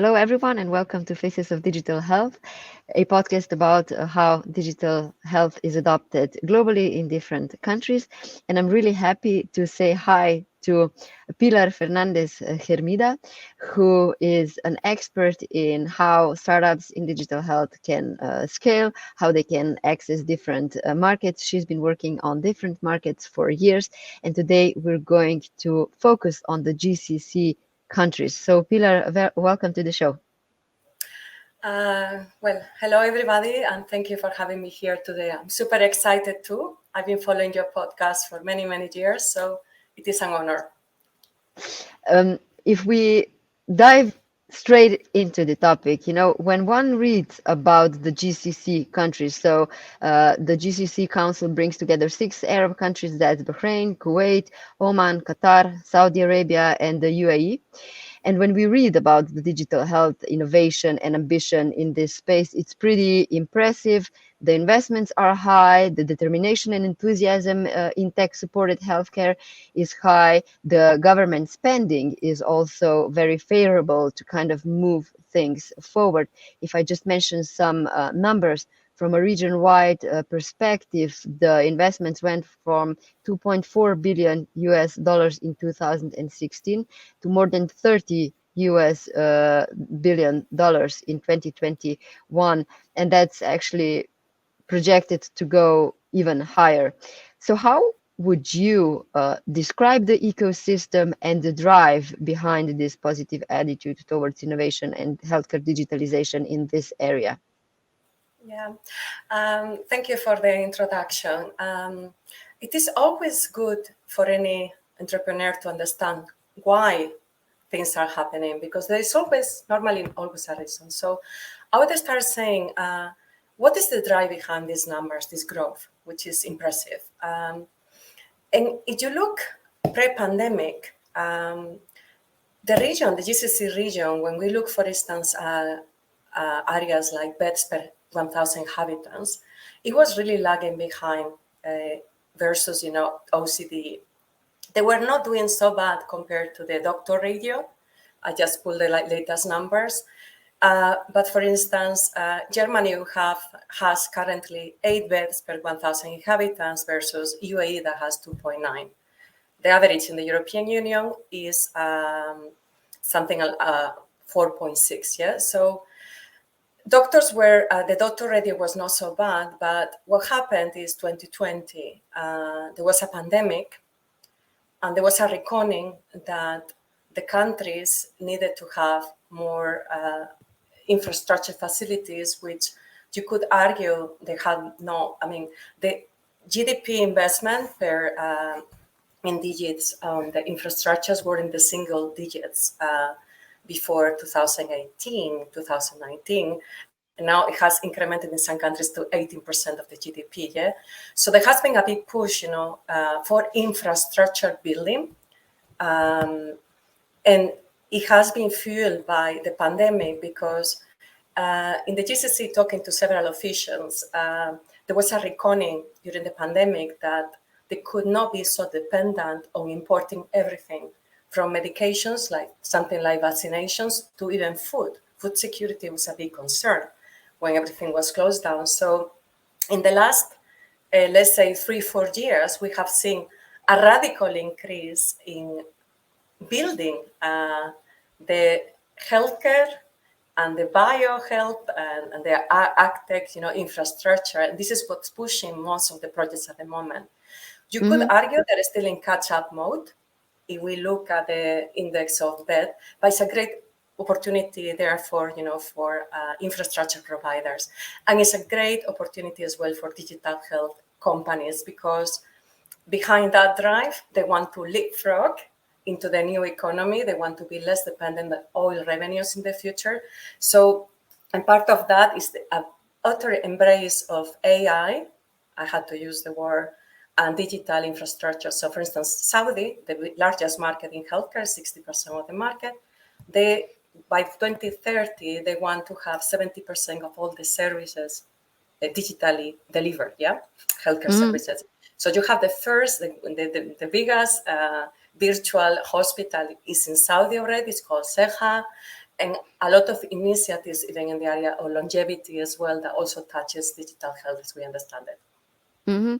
Hello, everyone, and welcome to Faces of Digital Health, a podcast about how digital health is adopted globally in different countries. And I'm really happy to say hi to Pilar Fernandez Hermida, who is an expert in how startups in digital health can scale, how they can access different markets. She's been working on different markets for years, and today we're going to focus on the GCC countries. So Pilar, welcome to the show. Hello everybody, and thank you for having me here today. I'm super excited too. I've been following your podcast for many, many years, so it is an honor. If we dive straight into the topic, when one reads about the GCC countries, so the GCC Council brings together 6 Arab countries, that's Bahrain, Kuwait, Oman, Qatar, Saudi Arabia, and the UAE. And when we read about the digital health innovation and ambition in this space, it's pretty impressive. The investments are high, the determination and enthusiasm in tech-supported healthcare is high. The government spending is also very favorable to kind of move things forward. If I just mention some numbers, from a region-wide perspective, the investments went from $2.4 billion in 2016 to more than $30 billion in 2021, and that's actually projected to go even higher. So how would you describe the ecosystem and the drive behind this positive attitude towards innovation and healthcare digitalization in this area? Yeah, thank you for the introduction. It is always good for any entrepreneur to understand why things are happening, because there is normally always a reason. So I would start saying, what is the drive behind these numbers, this growth, which is impressive? And if you look pre-pandemic, the region, the GCC region, when we look, for instance, areas like beds per 1,000 inhabitants, it was really lagging behind versus, OECD. They were not doing so bad compared to the doctor radio. I just pulled the latest numbers. But for instance, Germany has currently 8 beds per 1,000 inhabitants versus UAE that has 2.9. The average in the European Union is something 4.6. Yeah, so doctors were, the doctor radio was not so bad, but what happened is 2020, there was a pandemic, and there was a reckoning that the countries needed to have more infrastructure facilities, which you could argue they had no. I mean, the GDP investment per in digits on the infrastructures were in the single digits before 2018, 2019. And now it has incremented in some countries to 18% of the GDP. Yeah, so there has been a big push, for infrastructure building, and it has been fueled by the pandemic because in the GCC, talking to several officials, there was a reckoning during the pandemic that they could not be so dependent on importing everything, from medications, like something like vaccinations, to even food. Food security was a big concern when everything was closed down. So in the last, let's say 3-4 years, we have seen a radical increase in building the healthcare and the biohealth and the agtech, infrastructure. And this is what's pushing most of the projects at the moment. You could argue that it's still in catch-up mode if we look at the index of bed, but it's a great opportunity there for infrastructure providers, and it's a great opportunity as well for digital health companies, because behind that drive, they want to leapfrog into the new economy. They want to be less dependent on oil revenues in the future. So, and part of that is the utter embrace of AI. I had to use the word, and digital infrastructure. So for instance, Saudi, the largest market in healthcare, 60% of the market, by 2030, they want to have 70% of all the services digitally delivered, healthcare services. So you have the biggest virtual hospital is in Saudi already. It's called Seha. and a lot of initiatives even in the area of longevity as well that also touches digital health as we understand it. Hmm.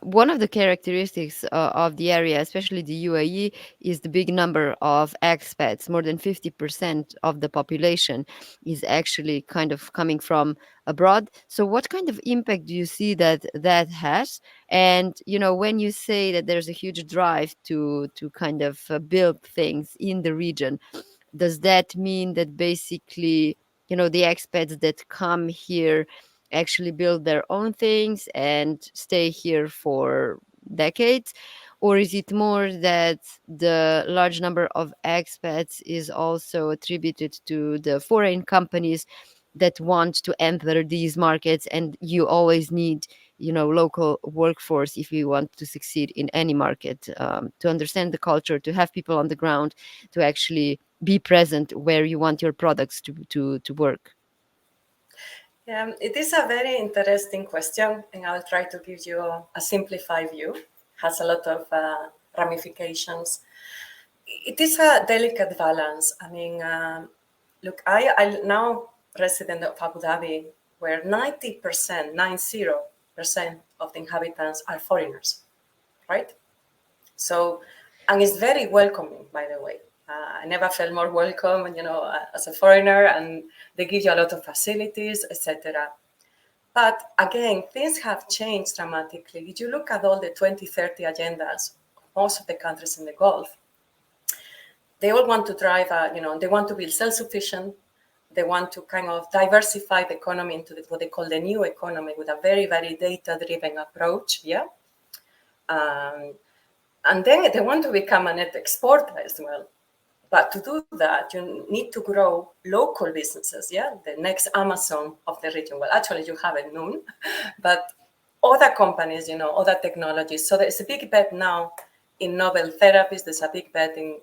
One of the characteristics of the area, especially the UAE, is the big number of expats. More than 50% of the population is actually kind of coming from abroad. So, what kind of impact do you see that that has? And when you say that there's a huge drive to kind of build things in the region, does that mean that basically, the expats that come here actually build their own things and stay here for decades? Or is it more that the large number of expats is also attributed to the foreign companies that want to enter these markets, and you always need local workforce if you want to succeed in any market, to understand the culture, to have people on the ground, to actually be present where you want your products to work? Yeah, it is a very interesting question, and I'll try to give you a simplified view. Has a lot of ramifications. It is a delicate balance. I mean, look, I now resident of Abu Dhabi, where 90%, 90% of the inhabitants are foreigners, right? So, and it's very welcoming, by the way. I never felt more welcome, as a foreigner, and they give you a lot of facilities, etc. But again, things have changed dramatically. If you look at all the 2030 agendas, most of the countries in the Gulf, they all want to drive, they want to be self-sufficient. They want to kind of diversify the economy into what they call the new economy with a very, very data-driven approach. Yeah. Um, and then they want to become a net exporter as well. But to do that, you need to grow local businesses, yeah, the next Amazon of the region. Well, actually, you haven't known, but other companies, other technologies. So there's a big bet now in novel therapies. There's a big bet in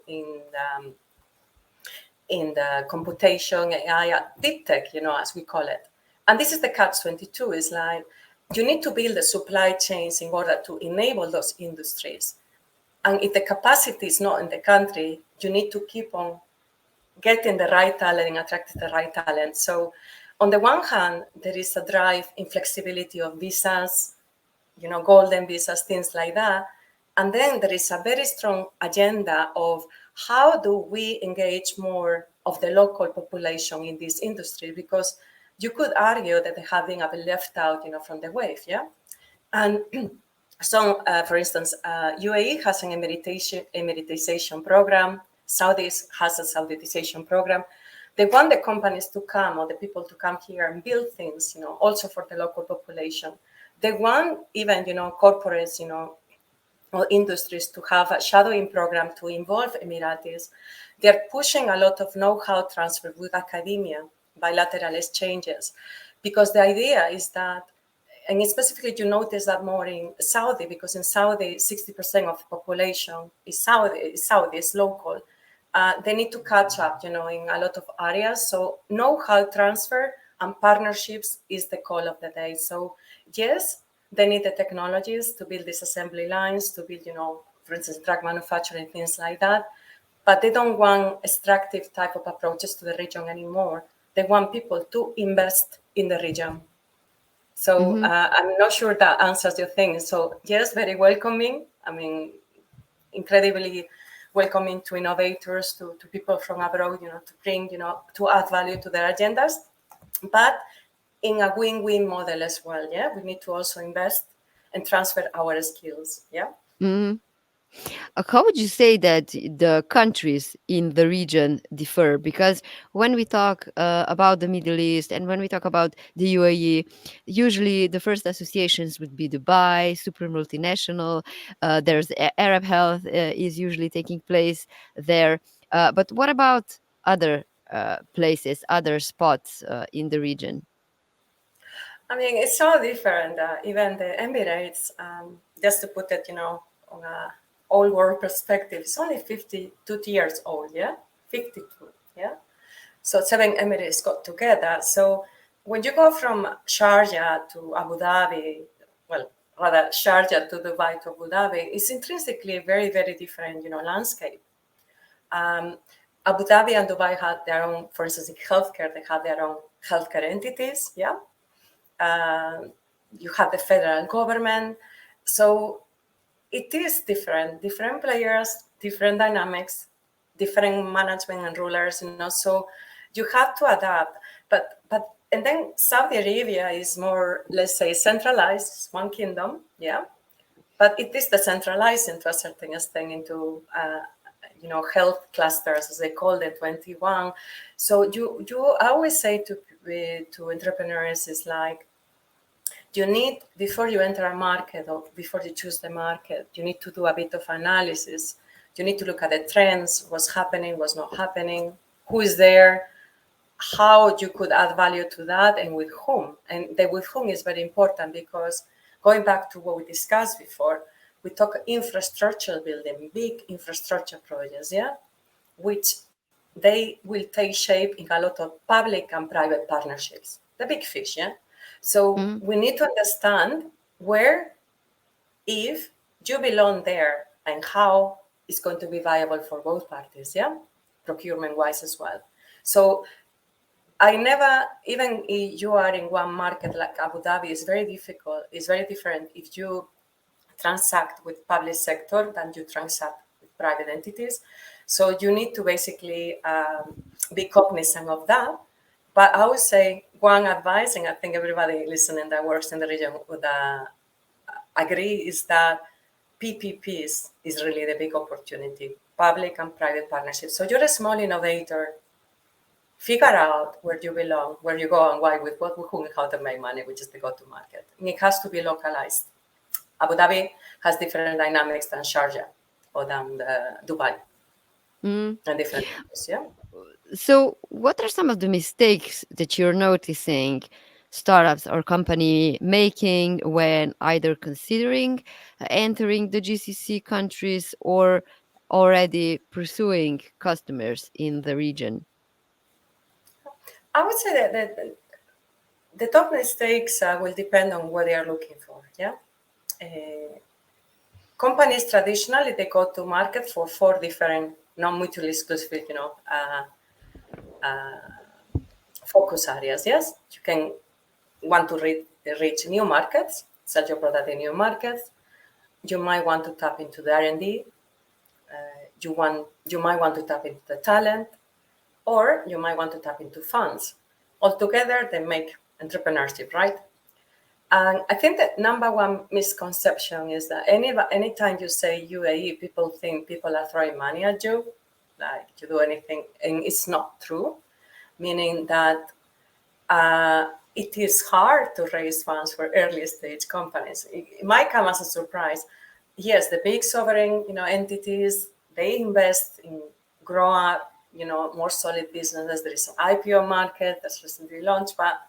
the computation, AI, deep tech, as we call it. And this is the catch-22, is like, you need to build the supply chains in order to enable those industries. And if the capacity is not in the country, you need to keep on getting the right talent and attracting the right talent. So on the one hand, there is a drive in flexibility of visas, golden visas, things like that. And then there is a very strong agenda of how do we engage more of the local population in this industry, because you could argue that they have been a bit left out, from the wave, yeah? And so, for instance, UAE has an Emiratization program. Saudis has a Sauditization program. They want the companies to come, or the people to come here and build things, also for the local population. They want even, corporates, or industries to have a shadowing program to involve Emiratis. They're pushing a lot of know-how transfer with academia, bilateral exchanges, because the idea is that, and specifically you notice that more in Saudi, because in Saudi, 60% of the population is Saudi, is local. They need to catch up, in a lot of areas. So know-how transfer and partnerships is the call of the day. So yes, they need the technologies to build these assembly lines, to build, for instance, drug manufacturing, things like that. But they don't want extractive type of approaches to the region anymore. They want people to invest in the region. So Hmm. I'm not sure that answers your thing. So yes, very welcoming. I mean, incredibly welcoming to innovators, to people from abroad, to bring, to add value to their agendas, but in a win-win model as well. Yeah, we need to also invest and transfer our skills. Yeah. Hmm. How would you say that the countries in the region differ? Because when we talk about the Middle East and when we talk about the UAE, usually the first associations would be Dubai, super multinational. There's Arab Health is usually taking place there. But what about other places, other spots in the region? I mean, it's so different. Even the Emirates, just to put it, on a old world perspective, it's only 52 years old, yeah? 52, yeah? So 7 Emirates got together. So when you go from Sharjah to Abu Dhabi, well, rather Sharjah to Dubai to Abu Dhabi, it's intrinsically a very, very different, landscape. Um, Abu Dhabi and Dubai had their own, for instance, in healthcare, they had their own healthcare entities. Yeah. You have the federal government. So it is different players, different dynamics, different management and rulers, so you have to adapt. And then Saudi Arabia is more, let's say, centralized, it's one kingdom, yeah. But it is decentralizing to a certain extent into, health clusters, as they call it, 21. So I always say to entrepreneurs is like, you need, before you enter a market or before you choose the market, you need to do a bit of analysis. You need to look at the trends, what's happening, what's not happening, who is there, how you could add value to that, and with whom. And the with whom is very important, because going back to what we discussed before, we talk infrastructure building, big infrastructure projects, yeah, which they will take shape in a lot of public and private partnerships, the big fish, yeah. So we need to understand where, if you belong there, and how it's going to be viable for both parties, yeah, procurement-wise as well. So I never, even if you are in one market like Abu Dhabi, it's very difficult. It's very different if you transact with public sector than you transact with private entities. So you need to basically be cognizant of that. But I would say one advice, and I think everybody listening that works in the region would agree, is that PPPs is really the big opportunity, public and private partnerships. So you're a small innovator, figure out where you belong, where you go, and why, with what, with whom, and how to make money, which is the go-to-market. And it has to be localized. Abu Dhabi has different dynamics than Sharjah or than Dubai, and different countries, yeah. So, what are some of the mistakes that you're noticing startups or company making when either considering entering the GCC countries or already pursuing customers in the region? I would say that the top mistakes will depend on what they are looking for, yeah. Companies traditionally, they go to market for 4 different non-mutually exclusive, focus areas. Yes, you can want to reach new markets, sell your product in new markets. You might want to tap into the R&D. You might want to tap into the talent, or you might want to tap into funds. Altogether, they make entrepreneurship, right? And I think that number one misconception is that anytime you say UAE, people think people are throwing money at you, like you do anything, and it's not true. Meaning that it is hard to raise funds for early stage companies. It might come as a surprise. Yes, the big sovereign, entities, they invest in grow up, more solid businesses. There is an IPO market that's recently launched, but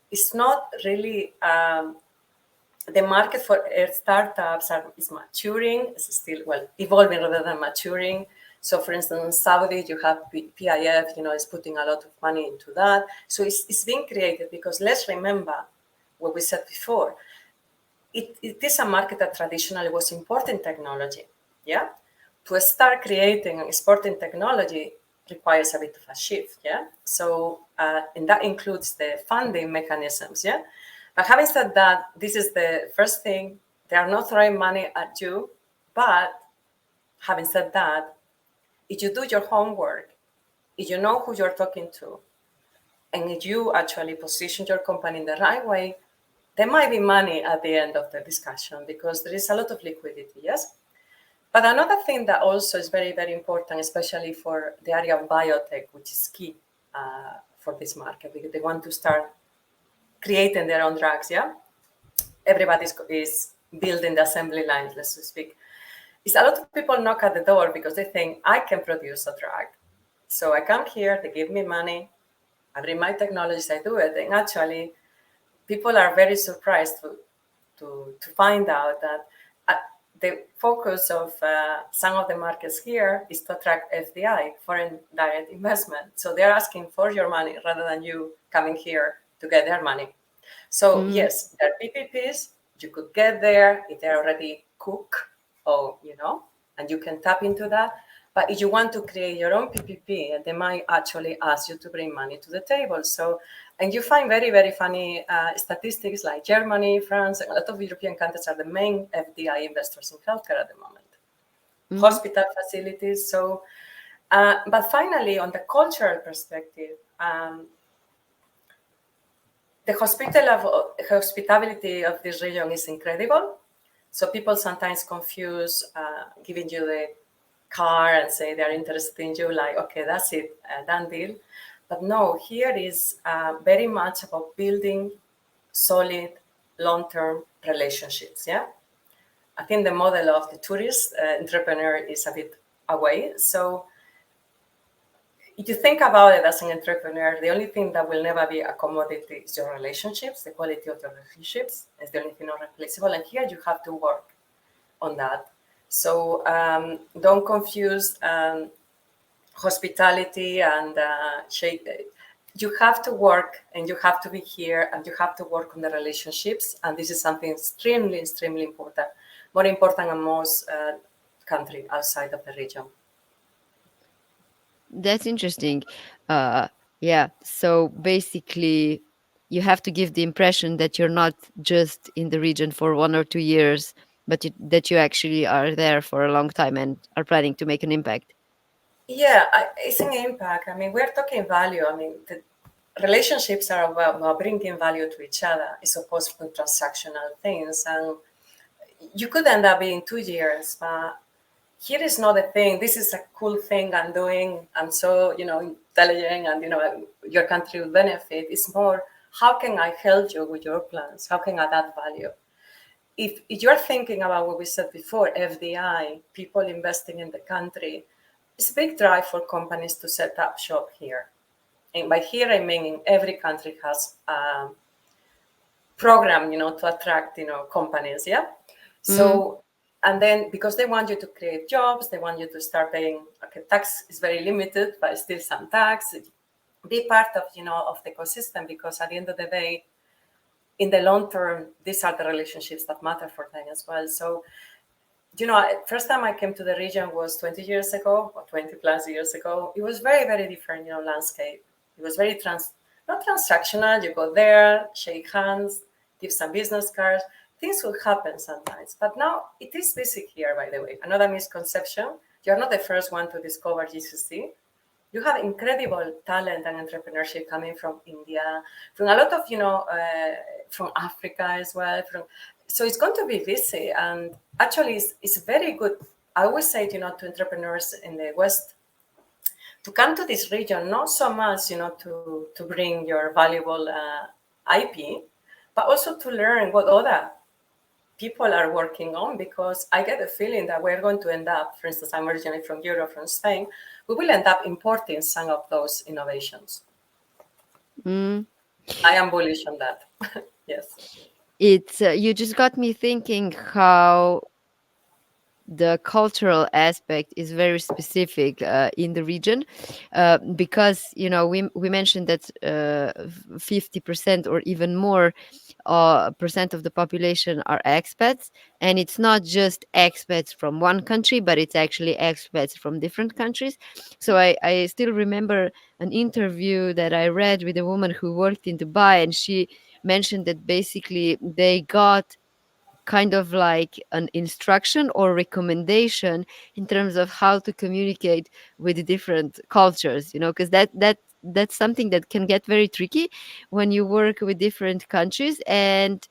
it's not really the market for startups is maturing. It's still, evolving rather than maturing. So, for instance, in Saudi, you have PIF, is putting a lot of money into that. So it's being created, because let's remember what we said before. It is a market that traditionally was importing technology. Yeah, to start creating and exporting technology requires a bit of a shift. Yeah, so and that includes the funding mechanisms. Yeah, but having said that, this is the first thing. They are not throwing money at you, but having said that, if you do your homework, if you know who you're talking to, and if you actually position your company in the right way, there might be money at the end of the discussion, because there is a lot of liquidity, yes? But another thing that also is very, very important, especially for the area of biotech, which is key for this market, because they want to start creating their own drugs, yeah? Everybody is building the assembly lines, let's speak. Is a lot of people knock at the door because they think, I can produce a drug. So I come here, they give me money, I bring my technologies, I do it. And actually, people are very surprised to find out that the focus of some of the markets here is to attract FDI, foreign direct investment. So they're asking for your money rather than you coming here to get their money. So yes, there are PPPs, you could get there if they're already cooked, or, and you can tap into that. But if you want to create your own PPP, they might actually ask you to bring money to the table. So, and you find very, very funny statistics like Germany, France, and a lot of European countries are the main FDI investors in healthcare at the moment. Hospital facilities. So, but finally, on the cultural perspective, the hospitality of this region is incredible. So people sometimes confuse giving you the car and say they're interested in you, like, okay, that's it, done deal. But no, here is very much about building solid, long-term relationships, yeah? I think the model of the tourist entrepreneur is a bit away. So if you think about it as an entrepreneur, the only thing that will never be a commodity is your relationships. The quality of your relationships is the only thing not replaceable. And here you have to work on that. So don't confuse hospitality and you have to work and you have to be here and you have to work on the relationships. And this is something extremely, extremely important, more important than most countries outside of the region. That's interesting. Yeah. So basically, you have to give the impression that you're not just in the region for 1 or 2 years, but that you actually are there for a long time and are planning to make an impact. Yeah, it's an impact. I mean, we're talking value. I mean, the relationships are about bringing value to each other as opposed to transactional things. And you could end up in 2 years, but here is not a thing. This is a cool thing I'm doing. I'm so, intelligent and, your country will benefit. It's more, how can I help you with your plans? How can I add value? If you're thinking about what we said before, FDI, people investing in the country, it's a big drive for companies to set up shop here. And by here, I mean in every country has a program, to attract, companies, yeah? So, and then because they want you to create jobs, they want you to start paying, okay, tax is very limited, but still some tax. Be part of, of the ecosystem, because at the end of the day, in the long term, these are the relationships that matter for them as well. So, first time I came to the region was 20 years ago or 20 plus years ago. It was very, very different, landscape. It was very not transactional. You go there, shake hands, give some business cards. Things will happen sometimes. But now it is busy here, by the way. Another misconception, you're not the first one to discover GCC. You have incredible talent and entrepreneurship coming from India, from a lot of, from Africa as well. So it's going to be busy. And actually, it's very good. I always say, to entrepreneurs in the West, to come to this region, not so much, to bring your valuable IP, but also to learn what other people are working on, because I get a feeling that we're going to end up, for instance, I'm originally from Europe, from Spain, we will end up importing some of those innovations. I am bullish on that. Yes. It's you just got me thinking how the cultural aspect is very specific in the region, because we mentioned that 50% or even more percent of the population are expats, and it's not just expats from one country, but it's actually expats from different countries. So I still remember an interview that I read with a woman who worked in Dubai, and she mentioned that basically they got kind of like an instruction or recommendation in terms of how to communicate with the different cultures, because that's something that can get very tricky when you work with different countries. And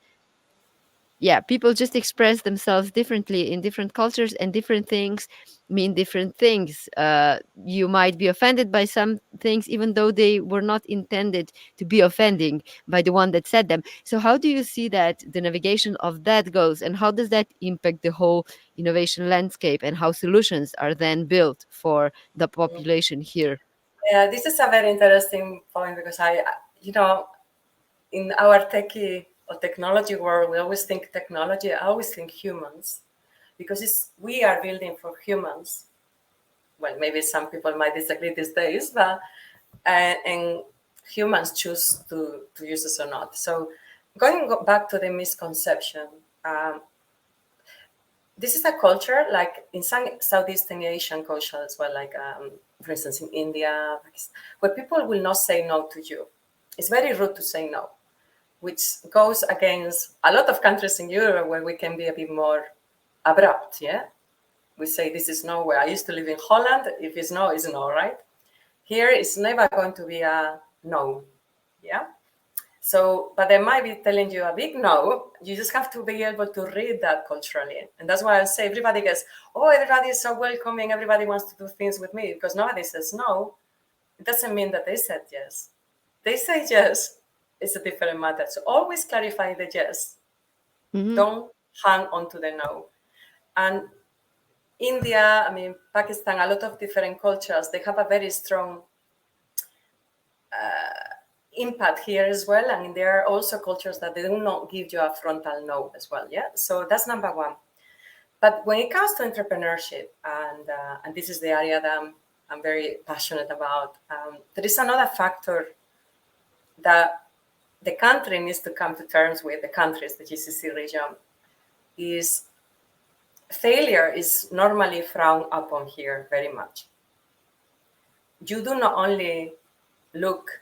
yeah, people just express themselves differently in different cultures, and different things mean different things. You might be offended by some things even though they were not intended to be offending by the one that said them. So how do you see that the navigation of that goes, and how does that impact the whole innovation landscape, and how solutions are then built for the population here? Yeah, this is a very interesting point, because in our techie or technology world, we always think technology, I always think humans, because we are building for humans. Well, maybe some people might disagree these days, but and humans choose to use this or not. So back to the misconception, this is a culture like in some Southeastern Asian culture as well, like for instance in India, where people will not say no to you. It's very rude to say no, which goes against a lot of countries in Europe where we can be a bit more abrupt. Yeah, we say this is no. Where I used to live in Holland, if it's no, it's no, right? Here it's never going to be a no. Yeah. So, but they might be telling you a big no. You just have to be able to read that culturally. And that's why I say everybody gets, oh, everybody is so welcoming. Everybody wants to do things with me, because nobody says no. It doesn't mean that they said yes. They say yes. It's a different matter. So always clarify the yes. Mm-hmm. Don't hang on to the no. And India, I mean, Pakistan, a lot of different cultures, they have a very strong impact here as well. And there are also cultures that they do not give you a frontal no as well. Yeah. So that's number one. But when it comes to entrepreneurship, and this is the area that I'm very passionate about, there is another factor that the country needs to come to terms with, the countries, the GCC region, is failure is normally frowned upon here very much. You do not only look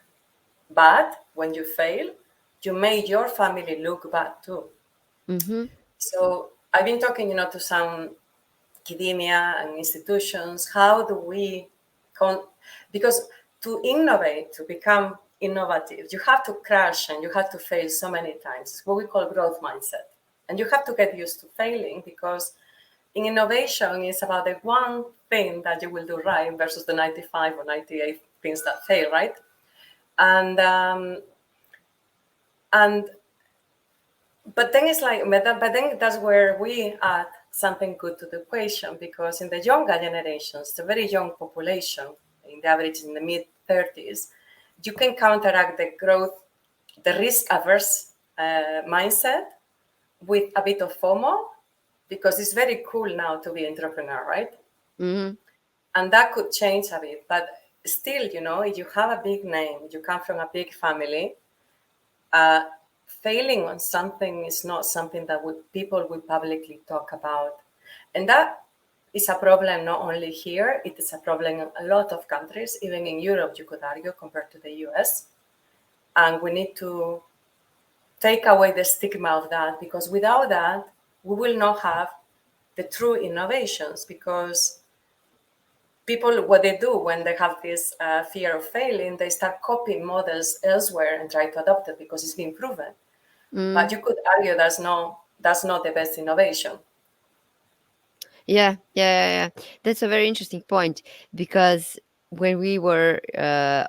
bad when you fail, you make your family look bad too. Mm-hmm. So I've been talking, to some academia and institutions. How do we because to innovate, to become innovative, you have to crash and you have to fail so many times. It's what we call growth mindset. And you have to get used to failing, because in innovation, it's about the one thing that you will do right versus the 95 or 98 things that fail, right? And and but then it's like, but then that's where we add something good to the equation, because in the younger generations, the very young population, in the average in the mid 30s, you can counteract the growth, the risk averse mindset with a bit of FOMO, because it's very cool now to be entrepreneur, right? Mm-hmm. And that could change a bit, but still, if you have a big name, you come from a big family, uh, failing on something is not something that people will publicly talk about. And that is a problem not only here, it is a problem in a lot of countries, even in Europe, you could argue, compared to the US. And we need to take away the stigma of that, because without that, we will not have the true innovations, because people, what they do when they have this fear of failing, they start copying models elsewhere and try to adopt it because it's been proven. But you could argue that's not the best innovation. Yeah. That's a very interesting point, because when we were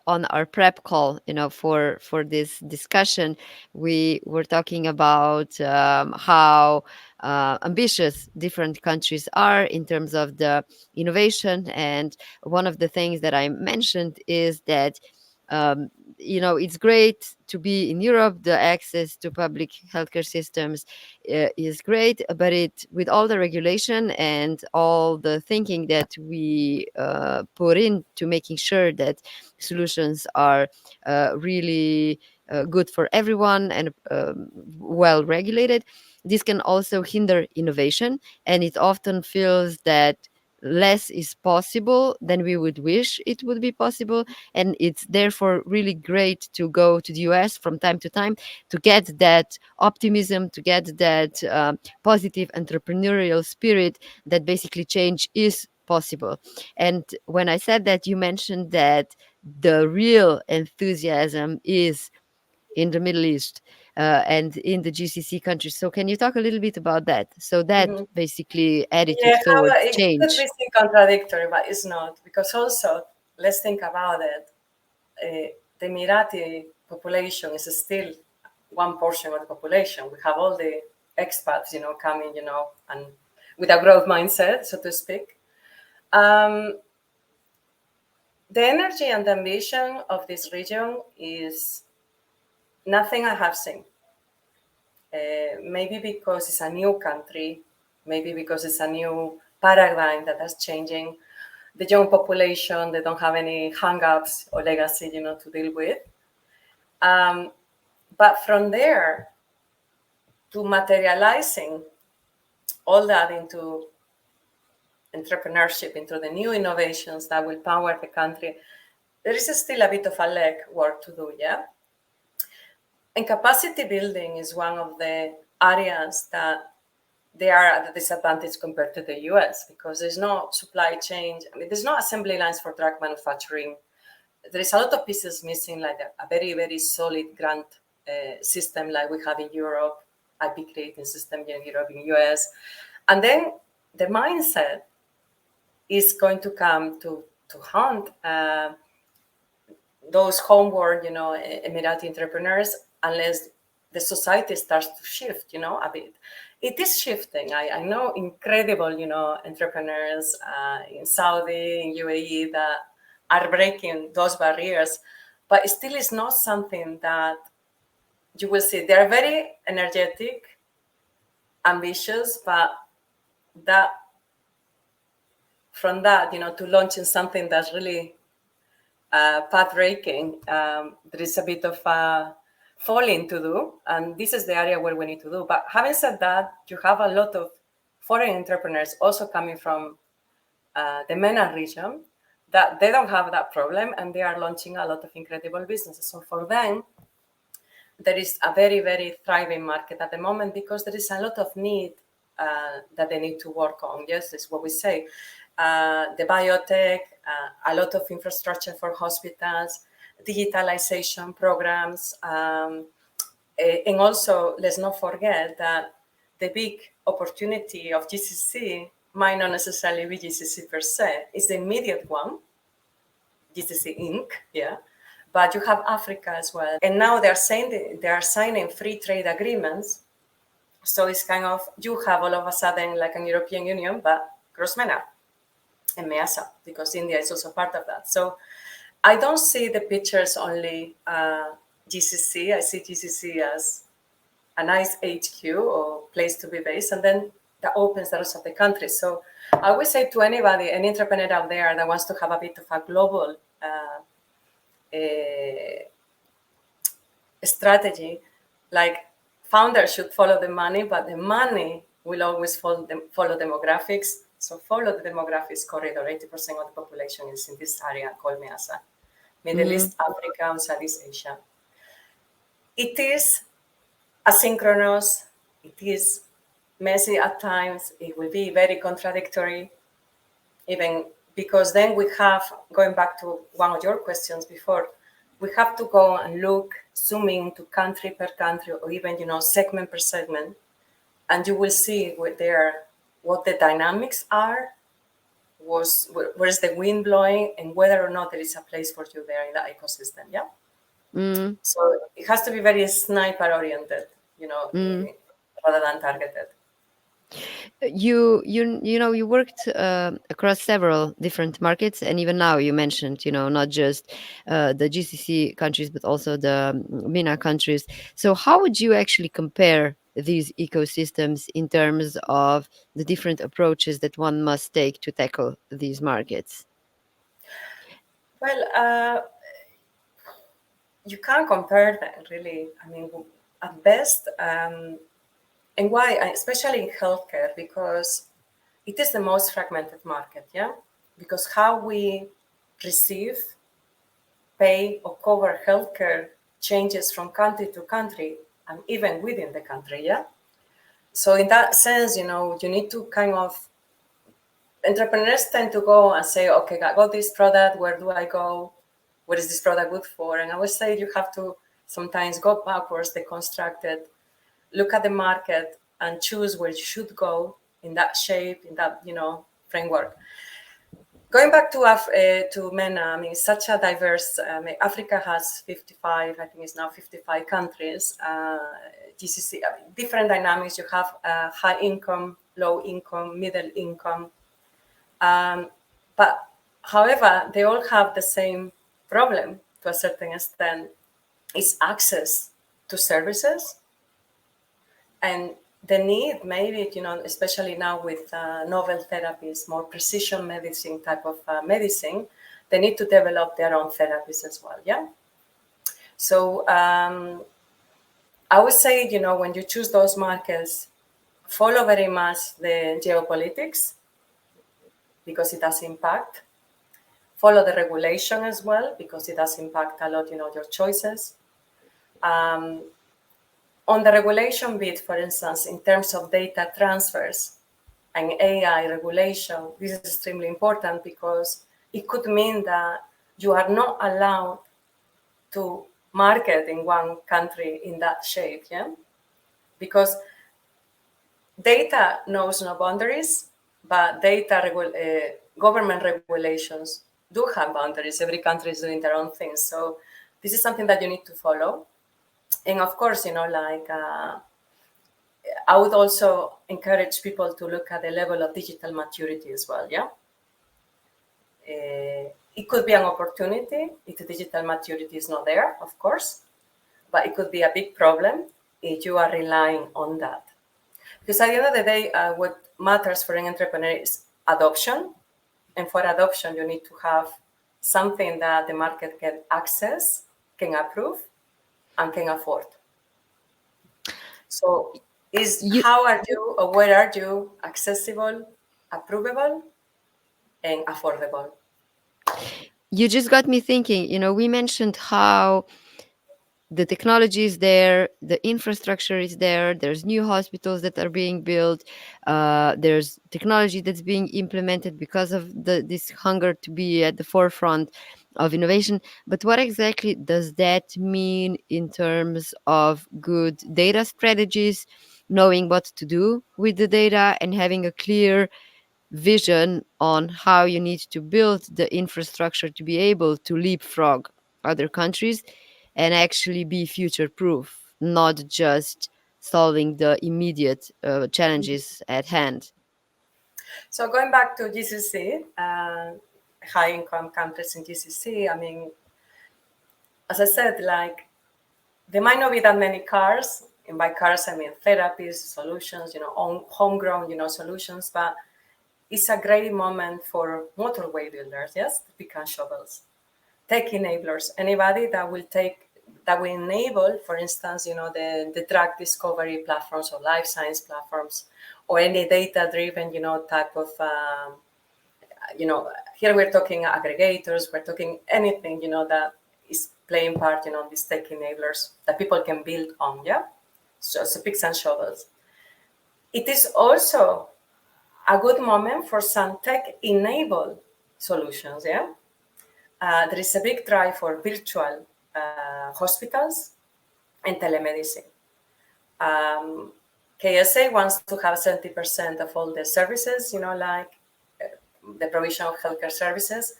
on our prep call, for this discussion, we were talking about how ambitious different countries are in terms of the innovation, and one of the things that I mentioned is that um, it's great to be in Europe. The access to public healthcare systems is great, but with all the regulation and all the thinking that we put into making sure that solutions are really good for everyone and well regulated, this can also hinder innovation, and it often feels that less is possible than we would wish it would be possible. And it's therefore really great to go to the US from time to time to get that optimism, to get that positive entrepreneurial spirit that basically change is possible. And when I said that, you mentioned that the real enthusiasm is in the Middle East and in the GCC countries. So can you talk a little bit about that? So that Mhm. basically attitude Yeah, how towards it could be change. seen contradictory, but it's not, because also let's think about it. The Emirati population is still one portion of the population. We have all the expats, coming, and with a growth mindset, so to speak. Um, the energy and the ambition of this region is nothing I have seen. Maybe because it's a new country, maybe because it's a new paradigm that is changing. The young population, they don't have any hang-ups or legacy, to deal with. But from there to materializing all that into entrepreneurship, into the new innovations that will power the country, there is still a bit of a leg work to do, yeah? And capacity building is one of the areas that they are at a disadvantage compared to the US because there's no supply chain. I mean, there's no assembly lines for drug manufacturing. There is a lot of pieces missing, like a very, very solid grant system like we have in Europe, IP creating system in Europe, in US. And then the mindset is going to come to hunt those homebound, Emirati entrepreneurs, unless the society starts to shift, a bit. It is shifting. I know incredible, entrepreneurs in Saudi, in UAE that are breaking those barriers, but it still is not something that you will see. They're very energetic, ambitious, but that from that, to launching something that's really path-breaking, there is a bit of falling to do, and this is the area where we need to do. But having said that, you have a lot of foreign entrepreneurs also coming from the MENA region that they don't have that problem, and they are launching a lot of incredible businesses. So for them, there is a very, very thriving market at the moment because there is a lot of need that they need to work on. Yes, it's what we say. The biotech, a lot of infrastructure for hospitals, digitalization programs, and also let's not forget that the big opportunity of GCC might not necessarily be GCC per se. It's the immediate one, GCC Inc. Yeah, but you have Africa as well, and now they are signing free trade agreements. So it's kind of you have all of a sudden like an European Union, but cross MENA and MEASA, because India is also part of that. So I don't see the pictures only GCC. I see GCC as a nice HQ or place to be based, and then that opens the rest of the country. So I would say to anybody, any entrepreneur out there that wants to have a bit of a global strategy, like founders should follow the money, but the money will always follow demographics. So follow the demographics corridor. 80% of the population is in this area called MEASA, Middle East, Africa, and Southeast Asia. It is asynchronous. It is messy at times. It will be very contradictory, even because then we have, going back to one of your questions before, we have to go and look, zooming to country per country, or even, segment per segment, and you will see what the dynamics are, where's the wind blowing, and whether or not there is a place for you there in the ecosystem. Yeah. So it has to be very sniper oriented, rather than targeted. You worked across several different markets, and even now you mentioned, not just the GCC countries, but also the MENA countries. So how would you actually compare these ecosystems in terms of the different approaches that one must take to tackle these markets? Well, you can't compare them, really. I mean, at best, and why, especially in healthcare, because it is the most fragmented market, yeah? Because how we receive, pay, or cover healthcare changes from country to country, and even within the country, yeah? So in that sense, you need to kind of, entrepreneurs tend to go and say, okay, I got this product, where do I go? What is this product good for? And I would say you have to sometimes go backwards, deconstruct it, look at the market, and choose where you should go in that shape, in that, framework. Going back to MENA, I mean, it's such a diverse, Africa has 55, I think it's now 55 countries. GCC, different dynamics. You have high income, low income, middle income. But however, they all have the same problem to a certain extent. It's access to services, and the need, maybe, especially now with novel therapies, more precision medicine type of medicine, they need to develop their own therapies as well, yeah? So I would say, when you choose those markets, follow very much the geopolitics because it does impact. Follow the regulation as well because it does impact a lot, your choices. Um, on the regulation bit, for instance, in terms of data transfers and AI regulation, this is extremely important because it could mean that you are not allowed to market in one country in that shape, yeah? Because data knows no boundaries, but government regulations do have boundaries. Every country is doing their own things. So this is something that you need to follow. And of course, I would also encourage people to look at the level of digital maturity as well, yeah? It could be an opportunity if the digital maturity is not there, of course, but it could be a big problem if you are relying on that. Because at the end of the day, what matters for an entrepreneur is adoption. And for adoption, you need to have something that the market can access, can approve, and can afford. So You how are you or where are you accessible, approvable, and affordable? you just got me thinking, we mentioned how the technology is there, the infrastructure is there, there's new hospitals that are being built, there's technology that's being implemented because of this hunger to be at the forefront of innovation. But what exactly does that mean in terms of good data strategies, knowing what to do with the data and having a clear vision on how you need to build the infrastructure to be able to leapfrog other countries and actually be future proof, not just solving the immediate challenges at hand? So going back to GCC, high income countries in GCC, I mean, as I said, like there might not be that many cars. And by cars, I mean therapies, solutions, homegrown, solutions. But it's a great moment for motorway builders, yes, to become shovels, tech enablers, anybody that will enable, for instance, the drug discovery platforms or life science platforms, or any data-driven, type of, here we're talking aggregators, we're talking anything, that is playing part, these tech enablers that people can build on, yeah? So picks and shovels. It is also a good moment for some tech-enabled solutions, yeah? There is a big drive for virtual hospitals and telemedicine. KSA wants to have 70% of all the services, like the provision of healthcare services,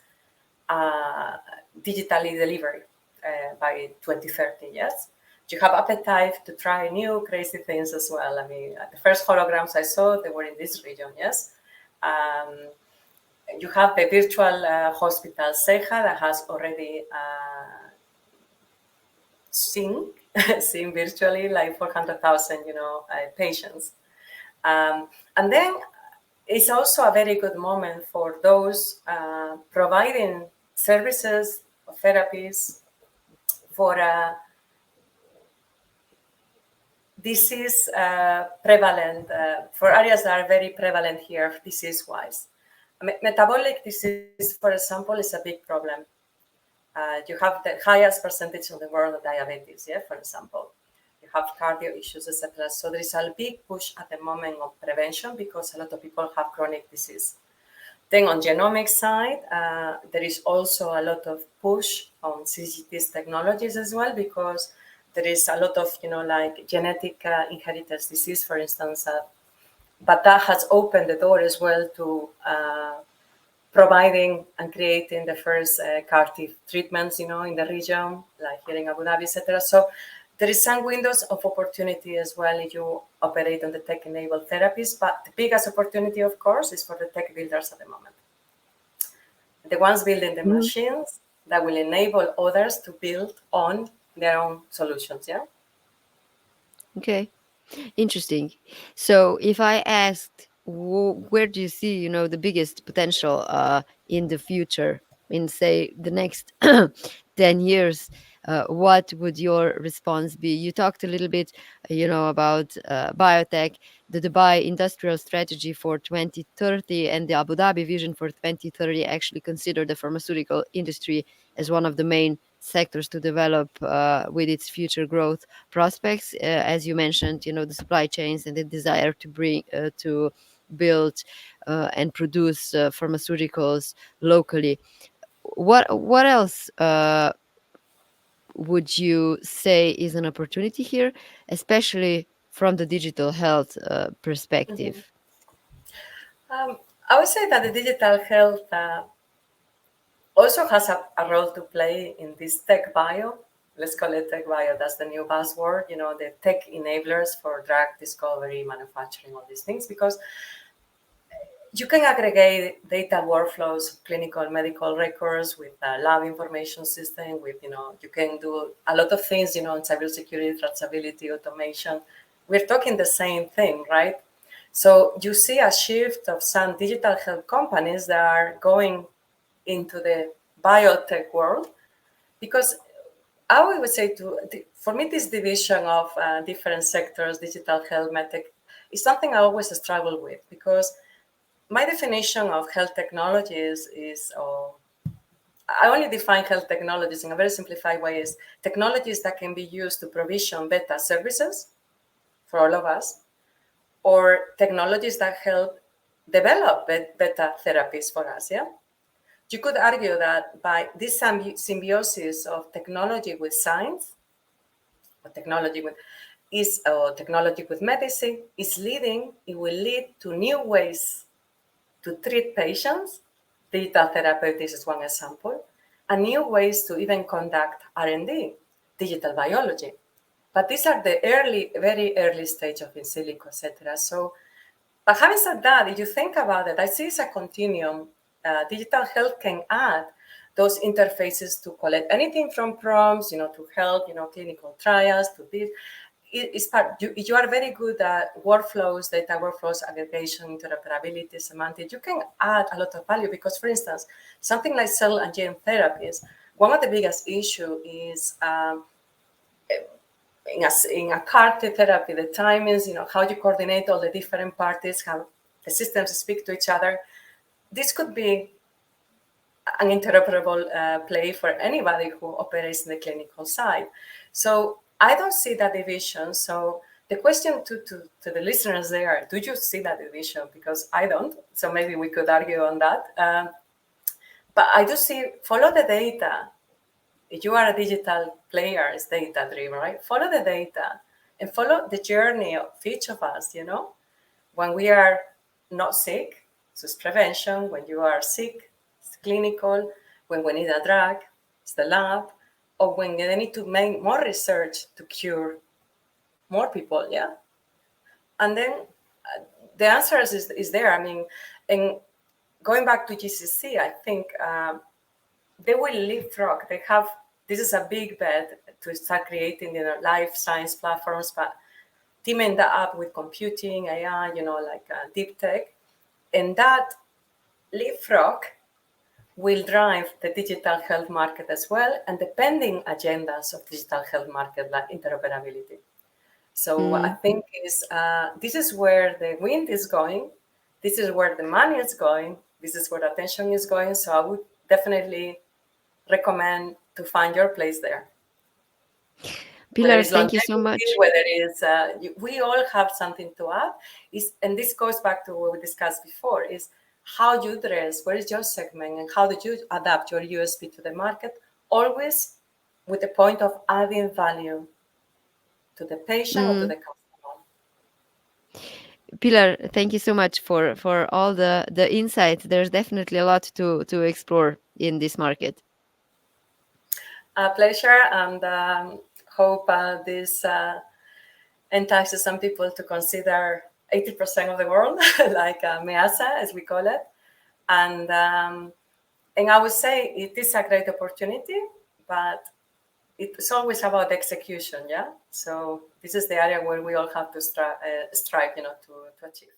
digitally delivered by 2030, yes? You have appetite to try new crazy things as well. I mean, the first holograms I saw, they were in this region, yes? You have the virtual hospital Ceja that has already seen seen virtually like 400,000, patients. And then it's also a very good moment for those providing services, therapies for disease prevalent, for areas that are very prevalent here disease-wise. Metabolic disease, for example, is a big problem. You have the highest percentage in the world of diabetes, yeah, for example. You have cardio issues, etc. So there is a big push at the moment of prevention because a lot of people have chronic disease. Then on genomic side, there is also a lot of push on CGT's technologies as well because there is a lot of, like genetic inheritance disease, for instance, but that has opened the door as well to providing and creating the first CAR-T treatments, in the region, like here in Abu Dhabi, etc. So there is some windows of opportunity as well if you operate on the tech-enabled therapies. But the biggest opportunity, of course, is for the tech builders at the moment. The ones building the machines that will enable others to build on their own solutions, yeah? Okay, interesting. So if I asked, where do you see, the biggest potential in the future, in say the next 10 years, what would your response be? You talked a little bit, about biotech, the Dubai industrial strategy for 2030 and the Abu Dhabi vision for 2030 actually consider the pharmaceutical industry as one of the main sectors to develop with its future growth prospects. As you mentioned, the supply chains and the desire to build and produce pharmaceuticals locally. What else would you say is an opportunity here, especially from the digital health Mhm. perspective? I would say that the digital health also has a role to play in this tech bio. Let's call it tech bio. That's the new buzzword. The tech enablers for drug discovery, manufacturing, all these things, because you can aggregate data workflows, clinical medical records with a lab information system. You can do a lot of things, in cybersecurity, traceability, automation. We're talking the same thing, right? So you see a shift of some digital health companies that are going into the biotech world, because I would say for me, this division of different sectors, digital health, medtech, is something I always struggle with, because my definition of health technologies is, I only define health technologies in a very simplified way, is technologies that can be used to provision better services for all of us, or technologies that help develop better therapies for us. Yeah. You could argue that by this symbiosis of technology with science, or technology with medicine, it will lead to new ways to treat patients. Digital therapeutics is one example, and new ways to even conduct R&D, digital biology. But these are the very early stage of in silico, etc. So, but having said that, if you think about it, I see it's a continuum. Digital health can add those interfaces to collect anything from prompts, to help, clinical trials, to this. It's part. You are very good at workflows, data workflows, aggregation, interoperability, semantics. You can add a lot of value, because, for instance, something like cell and gene therapies, one of the biggest issue is in a CAR T therapy, the timings, how you coordinate all the different parties, how the systems speak to each other. This could be an interoperable play for anybody who operates in the clinical side. So I don't see that division. So the question to the listeners there, do you see that division? Because I don't. So maybe we could argue on that. But I do see, follow the data. If you are a digital player, it's data driven, right? Follow the data and follow the journey of each of us, When we are not sick, so it's prevention. When you are sick, it's clinical. When we need a drug, it's the lab. Or when they need to make more research to cure more people, yeah? And then the answer is there. I mean, and going back to GCC, I think they will leapfrog. This is a big bet to start creating life science platforms, but teaming that up with computing, AI, like deep tech. And that leapfrog will drive the digital health market as well, and the pending agendas of digital health market, like interoperability. So what I Mm. think is this is where the wind is going. This is where the money is going. This is where attention is going. So I would definitely recommend to find your place there. Whether Pilar, it's thank you so longevity, much. whether it's we all have something to add. And this goes back to what we discussed before: is how you dress, where is your segment, and how did you adapt your USP to the market, always with the point of adding value to the patient or to Mm. the customer. Pilar, thank you so much for all the insights. There's definitely a lot to explore in this market. A pleasure, and hope this entices some people to consider 80% of the world, like MEASA, as we call it. And I would say it is a great opportunity, but it's always about execution, yeah? So this is the area where we all have to strive, to achieve.